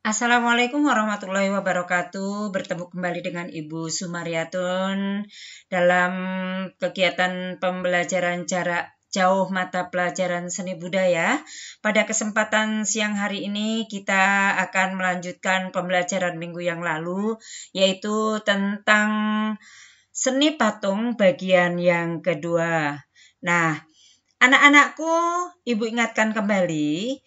Assalamualaikum warahmatullahi wabarakatuh. Bertemu kembali dengan Ibu Sumariatun dalam kegiatan pembelajaran jarak jauh mata pelajaran seni budaya. Pada kesempatan siang hari ini kita akan melanjutkan pembelajaran minggu yang lalu, yaitu tentang seni patung bagian yang kedua. Nah, anak-anakku, Ibu ingatkan kembali,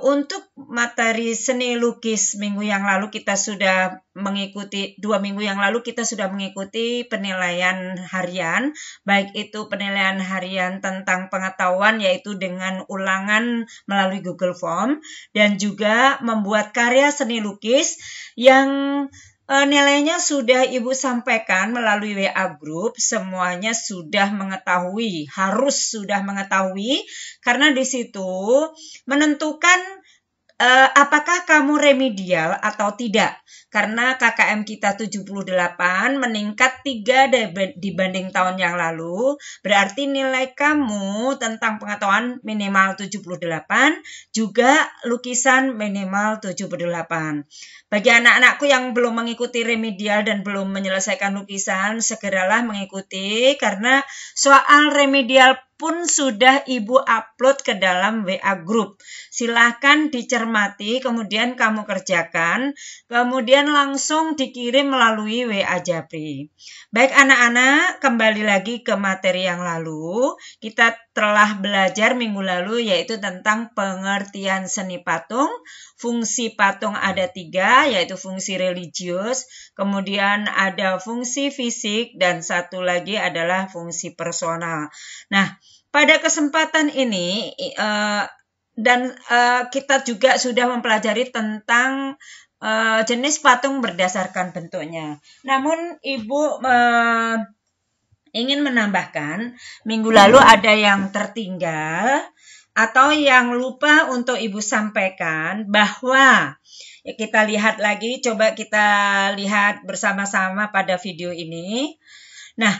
untuk materi seni lukis minggu yang lalu kita sudah mengikuti, 2 minggu yang lalu kita sudah mengikuti penilaian harian, baik itu penilaian harian tentang pengetahuan yaitu dengan ulangan melalui Google Form, dan juga membuat karya seni lukis yang nilainya sudah Ibu sampaikan melalui WA Group, semuanya sudah mengetahui, harus sudah mengetahui, karena di situ menentukan apakah kamu remedial atau tidak. Karena KKM kita 78 meningkat 3 dibanding tahun yang lalu, berarti nilai kamu tentang pengetahuan minimal 78, juga lukisan minimal 78. Bagi anak-anakku yang belum mengikuti remedial dan belum menyelesaikan lukisan, segeralah mengikuti karena soal remedial pun sudah Ibu upload ke dalam WA Group. Silahkan dicermati, kemudian kamu kerjakan, kemudian langsung dikirim melalui WA Japri. Baik anak-anak, kembali lagi ke materi yang lalu. Kita telah belajar minggu lalu yaitu tentang pengertian seni patung. Fungsi patung ada 3, yaitu fungsi religius, kemudian ada fungsi fisik, dan satu lagi adalah fungsi personal. Nah, pada kesempatan ini kita juga sudah mempelajari tentang jenis patung berdasarkan bentuknya. Namun Ibu ingin menambahkan, minggu lalu ada yang tertinggal atau yang lupa untuk Ibu sampaikan bahwa ya kita lihat lagi, coba kita lihat bersama-sama pada video ini. Nah,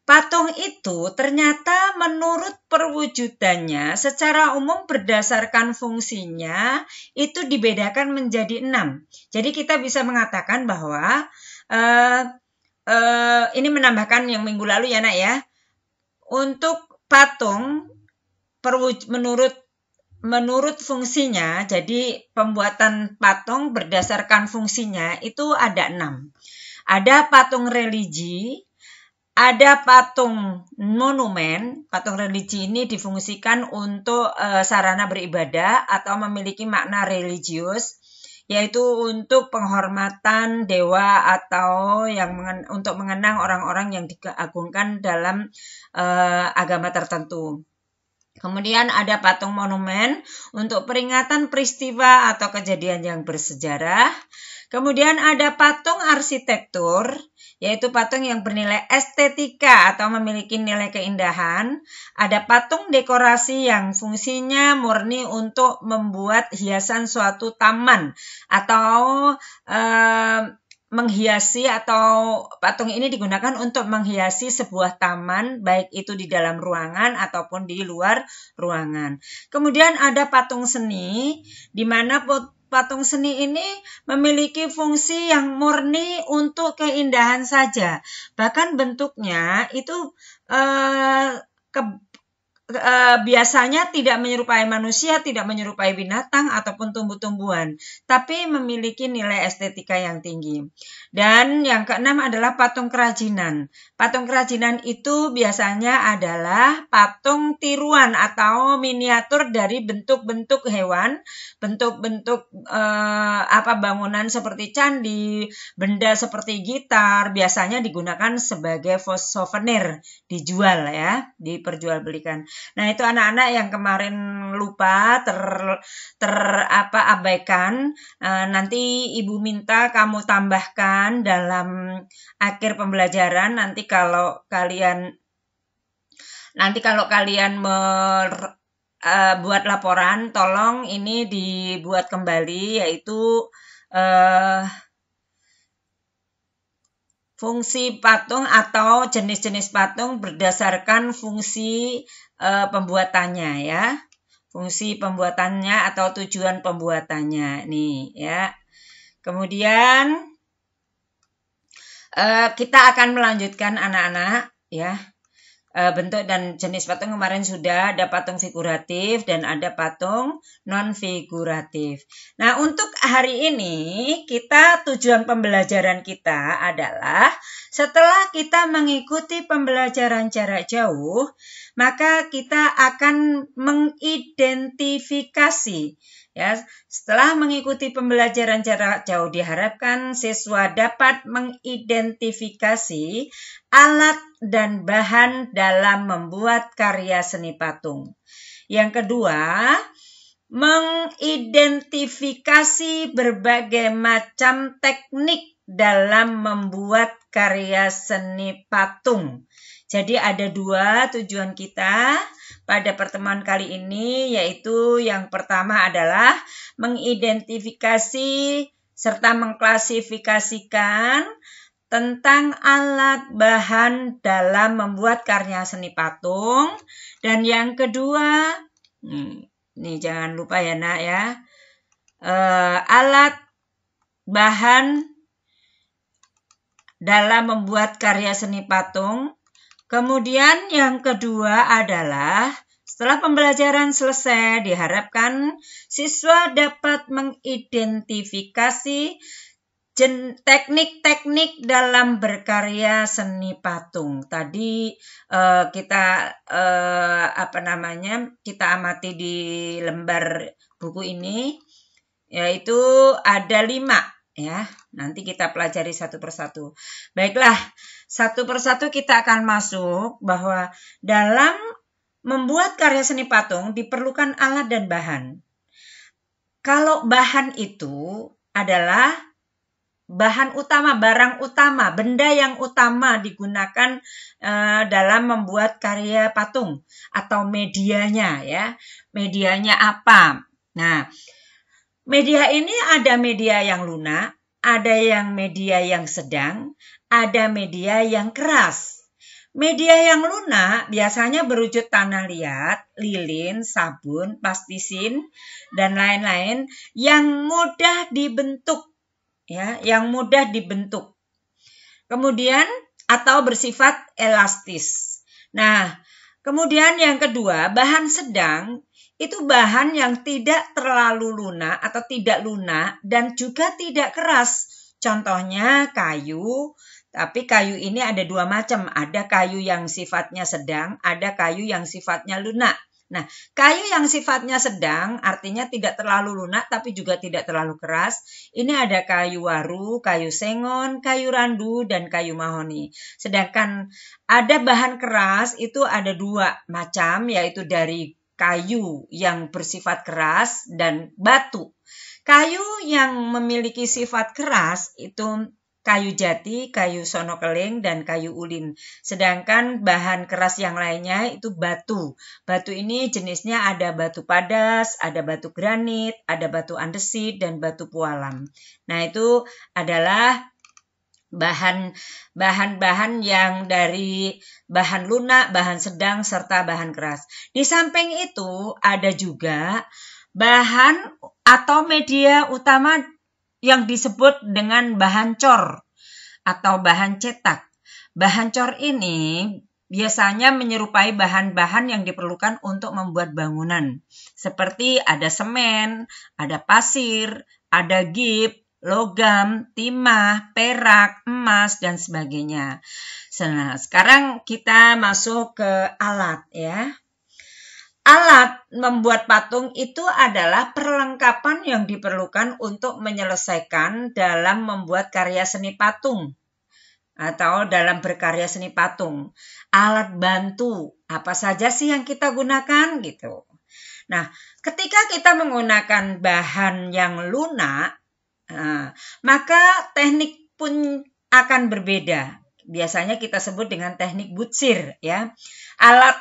patung itu ternyata menurut perwujudannya secara umum berdasarkan fungsinya itu dibedakan menjadi 6. Jadi kita bisa mengatakan bahwa ini menambahkan yang minggu lalu ya nak ya. Untuk patung menurut fungsinya, jadi pembuatan patung berdasarkan fungsinya itu ada 6. Ada patung religi, ada patung monumen. Patung religi ini difungsikan untuk sarana beribadah atau memiliki makna religius, yaitu untuk penghormatan dewa atau untuk mengenang orang-orang yang diagungkan dalam agama tertentu. Kemudian ada patung monumen untuk peringatan peristiwa atau kejadian yang bersejarah. Kemudian ada patung arsitektur, yaitu patung yang bernilai estetika atau memiliki nilai keindahan. Ada patung dekorasi yang fungsinya murni untuk membuat hiasan suatu taman atau menghiasi, atau patung ini digunakan untuk menghiasi sebuah taman, baik itu di dalam ruangan ataupun di luar ruangan. Kemudian ada patung seni, di mana patung seni ini memiliki fungsi yang murni untuk keindahan saja. Bahkan bentuknya itu biasanya tidak menyerupai manusia, tidak menyerupai binatang ataupun tumbuh-tumbuhan, tapi memiliki nilai estetika yang tinggi. Dan yang keenam adalah patung kerajinan. Patung kerajinan itu biasanya adalah patung tiruan atau miniatur dari bentuk-bentuk hewan, bentuk-bentuk bangunan seperti candi, benda seperti gitar, biasanya digunakan sebagai souvenir, dijual ya, diperjualbelikan. Nah, itu anak-anak yang kemarin lupa abaikan, nanti Ibu minta kamu tambahkan dalam akhir pembelajaran. Nanti kalau kalian buat laporan, tolong ini dibuat kembali, yaitu fungsi patung atau jenis-jenis patung berdasarkan fungsi pembuatannya ya. Fungsi pembuatannya atau tujuan pembuatannya nih ya. Kemudian kita akan melanjutkan anak-anak ya. Bentuk dan jenis patung kemarin sudah ada patung figuratif dan ada patung non figuratif. Nah, untuk hari ini tujuan pembelajaran kita adalah setelah kita mengikuti pembelajaran jarak jauh, maka kita akan mengidentifikasi. Ya, setelah mengikuti pembelajaran jarak jauh diharapkan siswa dapat mengidentifikasi alat dan bahan dalam membuat karya seni patung. Yang kedua, mengidentifikasi berbagai macam teknik dalam membuat karya seni patung. Jadi ada 2 tujuan kita pada pertemuan kali ini, yaitu yang pertama adalah mengidentifikasi serta mengklasifikasikan tentang alat bahan dalam membuat karya seni patung. Dan yang kedua, ini jangan lupa ya nak ya, alat bahan dalam membuat karya seni patung. Kemudian yang kedua adalah setelah pembelajaran selesai diharapkan siswa dapat mengidentifikasi teknik-teknik dalam berkarya seni patung. Tadi kita amati di lembar buku ini, yaitu ada 5 ya. Nanti kita pelajari satu persatu. Baiklah, satu persatu kita akan masuk bahwa dalam membuat karya seni patung diperlukan alat dan bahan. Kalau bahan itu adalah bahan utama, barang utama, benda yang utama digunakan dalam membuat karya patung atau medianya ya. Medianya apa? Nah, media ini ada media yang lunak, ada yang media yang sedang, ada media yang keras. Media yang lunak biasanya berwujud tanah liat, lilin, sabun, plastisin, dan lain-lain yang mudah dibentuk. Ya, yang mudah dibentuk. Kemudian atau bersifat elastis. Nah, kemudian yang kedua, bahan sedang itu bahan yang tidak terlalu lunak atau tidak lunak dan juga tidak keras. Contohnya kayu, tapi kayu ini ada 2 macam. Ada kayu yang sifatnya sedang, ada kayu yang sifatnya lunak. Nah, kayu yang sifatnya sedang artinya tidak terlalu lunak tapi juga tidak terlalu keras. Ini ada kayu waru, kayu sengon, kayu randu, dan kayu mahoni. Sedangkan ada bahan keras itu ada 2 macam, yaitu dari kayu yang bersifat keras dan batu. Kayu yang memiliki sifat keras itu kayu jati, kayu sonokeling, dan kayu ulin. Sedangkan bahan keras yang lainnya itu batu. Batu ini jenisnya ada batu padas, ada batu granit, ada batu andesit, dan batu pualam. Nah, itu adalah bahan-bahan yang dari bahan lunak, bahan sedang, serta bahan keras. Di samping itu ada juga bahan atau media utama yang disebut dengan bahan cor atau bahan cetak. Bahan cor ini biasanya menyerupai bahan-bahan yang diperlukan untuk membuat bangunan. Seperti ada semen, ada pasir, ada gip, logam, timah, perak, emas, dan sebagainya. Nah, sekarang kita masuk ke alat ya. Alat membuat patung itu adalah perlengkapan yang diperlukan untuk menyelesaikan dalam membuat karya seni patung atau dalam berkarya seni patung. Alat bantu, apa saja sih yang kita gunakan gitu. Nah, ketika kita menggunakan bahan yang lunak, maka teknik pun akan berbeda. Biasanya kita sebut dengan teknik butsir ya. Alat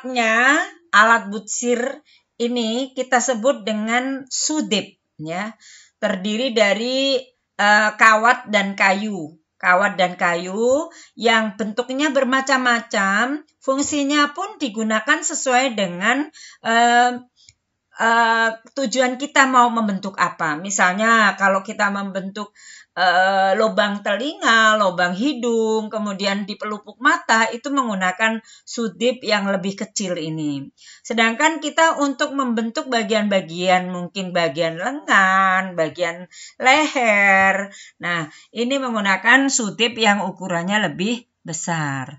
butsir ini kita sebut dengan sudip ya. Terdiri dari kawat dan kayu. Kawat dan kayu yang bentuknya bermacam-macam, fungsinya pun digunakan sesuai dengan tujuan kita mau membentuk apa. Misalnya kalau kita membentuk lubang telinga, lubang hidung, kemudian di pelupuk mata, itu menggunakan sudip yang lebih kecil ini. Sedangkan kita untuk membentuk bagian-bagian, mungkin bagian lengan, bagian leher. Nah, ini menggunakan sudip yang ukurannya lebih besar.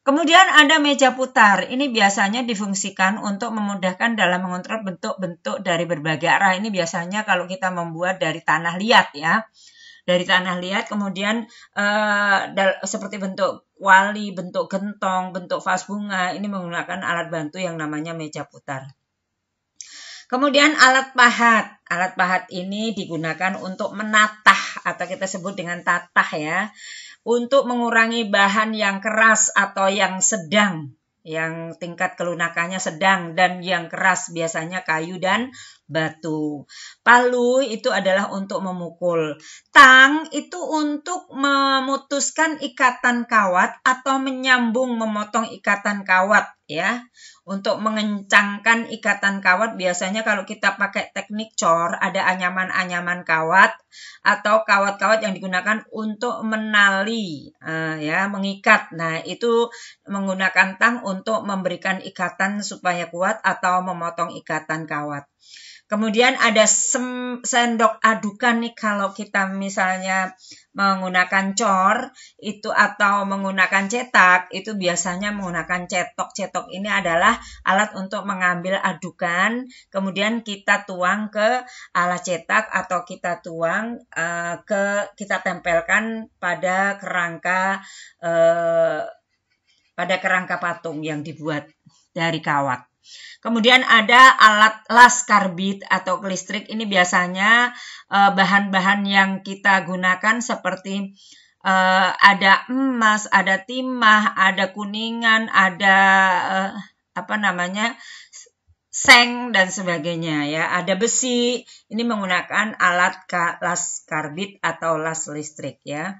Kemudian ada meja putar. Ini biasanya difungsikan untuk memudahkan dalam mengontrol bentuk-bentuk dari berbagai arah. Ini biasanya kalau kita membuat dari tanah liat ya. Dari tanah liat, kemudian seperti bentuk kuali, bentuk gentong, bentuk vas bunga, ini menggunakan alat bantu yang namanya meja putar. Kemudian alat pahat. Alat pahat ini digunakan untuk menatah atau kita sebut dengan tatah ya. Untuk mengurangi bahan yang keras atau yang sedang, yang tingkat kelunakannya sedang dan yang keras biasanya kayu dan batu. Palu itu adalah untuk memukul. Tang itu untuk memutuskan ikatan kawat atau menyambung memotong ikatan kawat ya. Untuk mengencangkan ikatan kawat biasanya kalau kita pakai teknik cor ada anyaman-anyaman kawat atau kawat-kawat yang digunakan untuk menali ya, mengikat. Nah, itu menggunakan tang untuk memberikan ikatan supaya kuat atau memotong ikatan kawat. Kemudian ada sendok adukan nih kalau kita misalnya menggunakan cor itu atau menggunakan cetak itu biasanya menggunakan cetok. Cetok ini adalah alat untuk mengambil adukan kemudian kita tuang ke alat cetak atau kita tuang kita tempelkan pada kerangka patung yang dibuat dari kawat. Kemudian ada alat las karbit atau listrik. Ini biasanya bahan-bahan yang kita gunakan seperti ada emas, ada timah, ada kuningan, ada seng dan sebagainya ya. Ada besi. Ini menggunakan alat las karbit atau las listrik ya.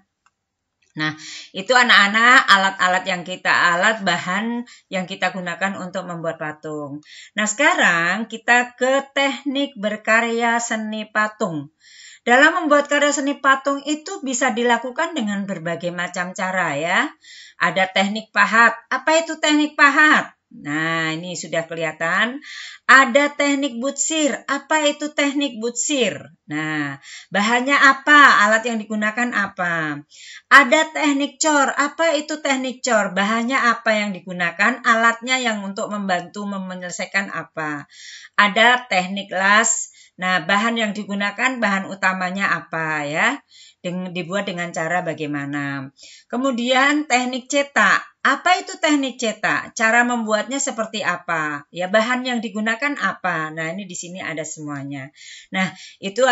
Nah, itu anak-anak alat bahan yang kita gunakan untuk membuat patung. Nah, sekarang kita ke teknik berkarya seni patung. Dalam membuat karya seni patung itu bisa dilakukan dengan berbagai macam cara ya. Ada teknik pahat. Apa itu teknik pahat? Nah, ini sudah kelihatan. Ada teknik butsir. Apa itu teknik butsir? Nah, bahannya apa? Alat yang digunakan apa? Ada teknik cor. Apa itu teknik cor? Bahannya apa yang digunakan? Alatnya yang untuk membantu menyelesaikan apa? Ada teknik las. Nah, bahan yang digunakan, bahan utamanya apa ya? Dibuat dengan cara bagaimana? Kemudian teknik cetak. Apa itu teknik cetak? Cara membuatnya seperti apa? Ya, bahan yang digunakan apa? Nah, ini di sini ada semuanya. Nah, itu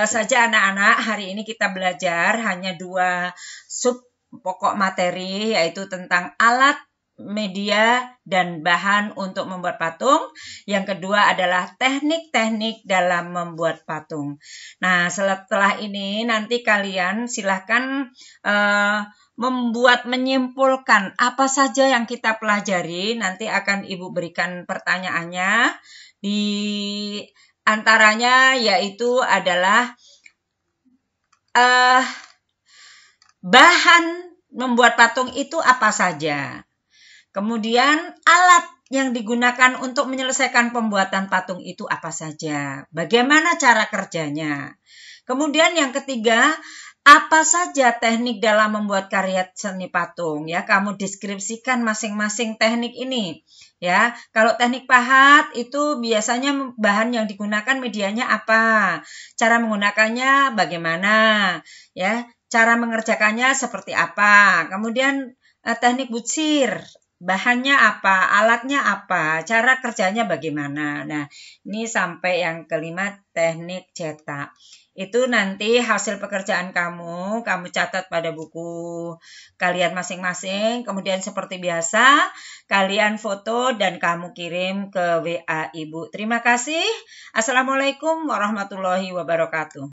saja anak-anak. Hari ini kita belajar hanya 2 sub pokok materi, yaitu tentang alat, media, dan bahan untuk membuat patung. Yang kedua adalah teknik-teknik dalam membuat patung. Nah, setelah ini nanti kalian silahkan menyimpulkan apa saja yang kita pelajari. Nanti akan Ibu berikan pertanyaannya. Di antaranya yaitu adalah bahan membuat patung itu apa saja. Kemudian alat yang digunakan untuk menyelesaikan pembuatan patung itu apa saja. Bagaimana cara kerjanya. Kemudian yang ketiga, apa saja teknik dalam membuat karya seni patung ya, kamu deskripsikan masing-masing teknik ini ya. Kalau teknik pahat itu biasanya bahan yang digunakan medianya apa, cara menggunakannya bagaimana ya, cara mengerjakannya seperti apa. Kemudian teknik butsir, bahannya apa, alatnya apa, cara kerjanya bagaimana. Nah, ini sampai yang kelima teknik cetak. Itu nanti hasil pekerjaan kamu catat pada buku kalian masing-masing. Kemudian seperti biasa, kalian foto dan kamu kirim ke WA Ibu. Terima kasih. Assalamualaikum warahmatullahi wabarakatuh.